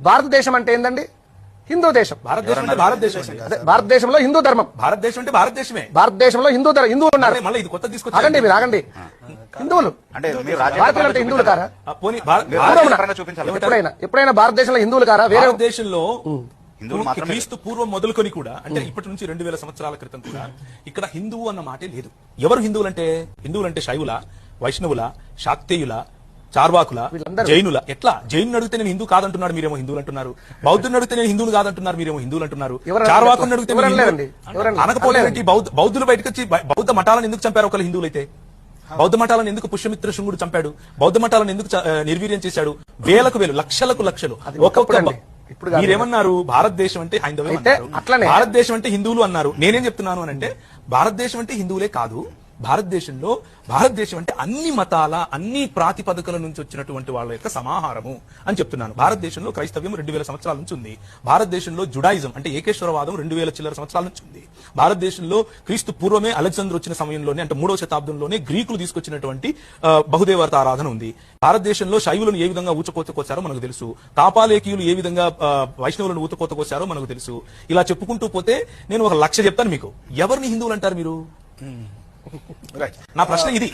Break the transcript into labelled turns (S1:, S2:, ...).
S1: భారతదేశం అంటే ఏందండి? హిందూ దేశం.
S2: భారతదేశం అంటే భారతదేశం.
S1: అదే భారతదేశంలో హిందూ ధర్మం.
S2: భారతదేశం అంటే భారతదేశమే.
S1: భారతదేశంలో హిందువులు ఉన్నారు.
S2: మళ్ళీ ఇది కొత్త తీసుకొచ్చి
S1: ఆగండి, మీరు ఆగండి. హిందువులు
S3: అంటే
S1: భారతీయులు అంటే హిందువులు కారా?
S2: పోనీ
S1: ఎప్పుడైనా భారతదేశంలో హిందువులు కారా? వేరే
S2: భారతదేశంలో క్రీస్తు పూర్వం మొదలుకొని కూడా అంటే ఇప్పటి నుంచి 2000 సంవత్సరాల క్రితం కూడా ఇక్కడ హిందువు అన్న మాటే లేదు. ఎవరు హిందువులంటే శైవుల, వైష్ణవుల, శాక్తేయుల, చార్వాకుల, జైనుల. ఎట్లా జైను అడిగితే నేను హిందూ కాదంటున్నాడు, మీరేమో హిందువులు అంటున్నారు. బౌద్ధుని అడిగితే నేను హిందువులు కాదంటున్నారు, మీరేమో హిందువులు అంటున్నారు. చార్వాకుని అడిగితే అనకపోతే బౌద్ధులు బయటకు వచ్చి బౌద్ధ మఠాలను ఎందుకు చంపారు? ఒకళ్ళు హిందువులైతే బౌద్ధ మఠాలను ఎందుకు పుష్యమిత్ర శృంగుడు చంపాడు? బౌద్ధ మఠాలను ఎందుకు నిర్వీర్యం చేశాడు? వేలకు వేలు, లక్షలకు లక్షలు. ఒక్కొక్క మీరేమన్నారు? భారతదేశం అంటే హైందవం అన్నారు, భారతదేశం అంటే హిందువులు అన్నారు. నేనేం చెప్తున్నాను అని అంటే భారతదేశం అంటే హిందువులే కాదు, భారతదేశం అంటే అన్ని మతాల, అన్ని ప్రాతిపదికల నుంచి వచ్చినటువంటి వాళ్ళ యొక్క సమాహారము అని చెప్తున్నాను. భారతదేశంలో క్రైస్తవ్యం 2000 సంవత్సరాల నుంచి ఉంది. భారతదేశంలో జుడాయిజం అంటే ఏకేశ్వరవాదం 2000 చిల్లర సంవత్సరాల నుంచి ఉంది. భారతదేశంలో క్రీస్తు పూర్వమే అలెగ్జాండర్ వచ్చిన సమయంలోనే అంటే 3వ శతాబ్దంలోనే గ్రీకులు తీసుకొచ్చినటువంటి బహుదేవత ఆరాధన ఉంది. భారతదేశంలో శైవులను ఏ విధంగా ఊచకోతకొచ్చారో మనకు తెలుసు. తాపాలేకీయులు ఏ విధంగా వైష్ణవులను ఊచకోతకొచ్చారో మనకు తెలుసు. ఇలా చెప్పుకుంటూ పోతే నేను ఒక లక్ష చెప్తాను మీకు. ఎవరిని హిందువులు అంటారు మీరు? నా ప్రశ్న ఇది.